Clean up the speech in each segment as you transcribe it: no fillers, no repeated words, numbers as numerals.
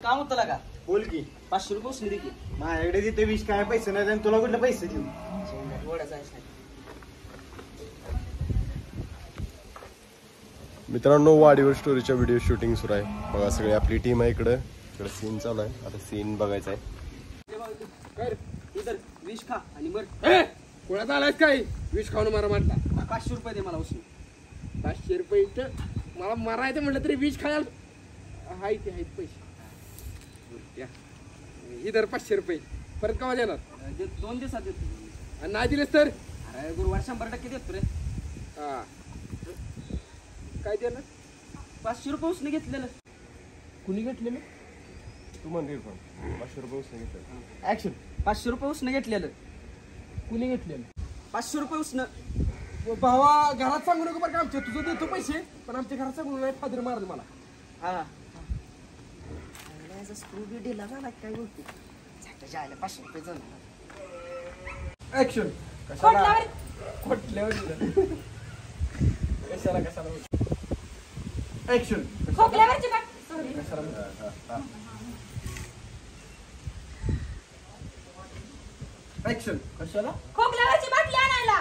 काम होतं का? बोल की 500 रुपये उसने दे की. माझ्याकडे तिथे 20 काय पैसे नाही आणि तुला कुठले पैसे देऊ. एवढाच आहे. मित्रांनो वाडीवर स्टोरीच्या व्हिडिओ शूटिंग सुरू आहे बघा. सगळी आपली टीम आहे इकडे सीन चालू आहे. आता सीन बघायचा आहे. इधर विष खा आणि मर. कोणाचा आलाय काय विष खाऊन मारा म्हटला. 500 रुपये दे मला उसने. 500 रुपये इथं मला मारायचं म्हटलं तरी विष खायला हाय ते आहेत पैसे. इधर 500 रुपये परत केव्हा देणार? 2 दिवसात देतो. आणि नाही दिलेस तर अरे गुरुवार 100% देतो रे. हा काय देणार? 500 रुपये उसने घेतलेलं. कुणी घेतलेलं? तू म्हणते 500 रुपये उसने घेतले. ऍक्शन. 500 रुपये उसने घेतलेलं. कुणी घेतलेलं? 500 रुपये उसने. भावा घरात सांगू नको बरं का आमच्या. तुझं देतो पैसे पण आमच्या घरात सांगू नाही. फादर मारल मला. हा स्क्रू बी दिला ना काय बोलते. जायला 500 रुपये जाणार. ऍक्शन. कशाला खोटल्यावर दिलं. कशाला ऍक्शन. खोकल्यावरची बाट. सॉरी. ऍक्शन. कशाला खोकल्यावरची बाटली आणायला.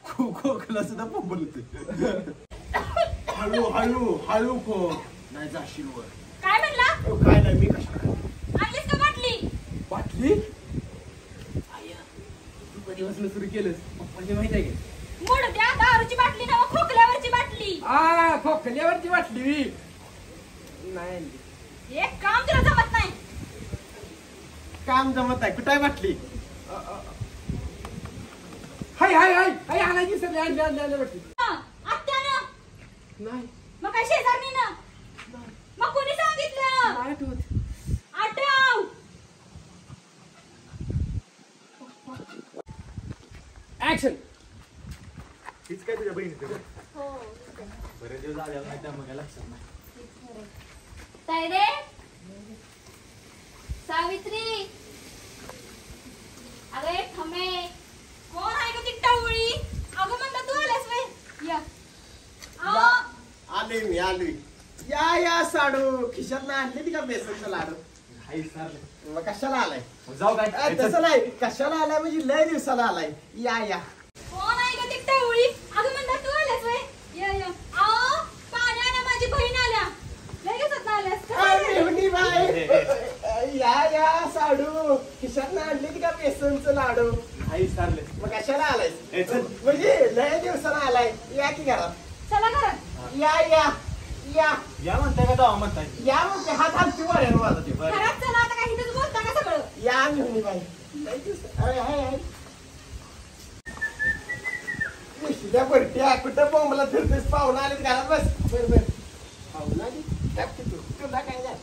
खोकला सुद्धा बोलते. हळू हळू हळू खोक नाही जाशील वर. काय म्हणला? काय नाही मी कशा आणलीस का बाटली? बाटली कधीपासून सुरू केलंस? पप्पाची माहिती आहे का? मूड द्या दारूची बाटली ना खोकल्यावरची बाटली. खोकल्यावरची बाटली नाही. एक काम तुला जमत नाही. काम जमत आहे कुठे बाटली. हाय हाय हाय हाय आणायची सर. आणली बाटली. आत्यानं नाही मग काय शेजारणीनं मग कोणी सांगितलं? आठवत. आठव. ऍक्शन. हीच काय तुझ्या बहिणीचं का? हो बरेच दिवस आले नाही त्यामुळे लक्षात नाही. तायडे सावित्री अरे थमे कोण आहे का ती टवळी? अगं म्हणलं तू आलास वे. या आले मी आलोय. या साडू खिशात नाही आणली ती का बेसनचं लाडू. मग कशाला आलाय? जाऊ काय तसं नाही कशाला आलाय म्हणजे लय दिवसाला आलाय. या कोण आहे का ती टवळी? अगं म्हणलं तू आलास वे. या पाणी आणा माझी बहीण आल्या. लगेच आल्यास या साडू खिशात नाही आणली ती का बेसनचं लाडू. मग कशाला आलाय म्हणजे लय दिवसाला आलाय. या की घरात. चला घरात. या म्हणताय का तेव्हा म्हणताय. या म्हणते हात हलती वाऱ्यावर माझा ते. घरात चला आता काही इथंच बोलता का सगळं. या घेऊन बाई. अरे हाय त्या बरट्या कुठं बोंबला फिरतेस. पाहुणा आले घरात बस. बरं पाहुणा आली तुला काय जात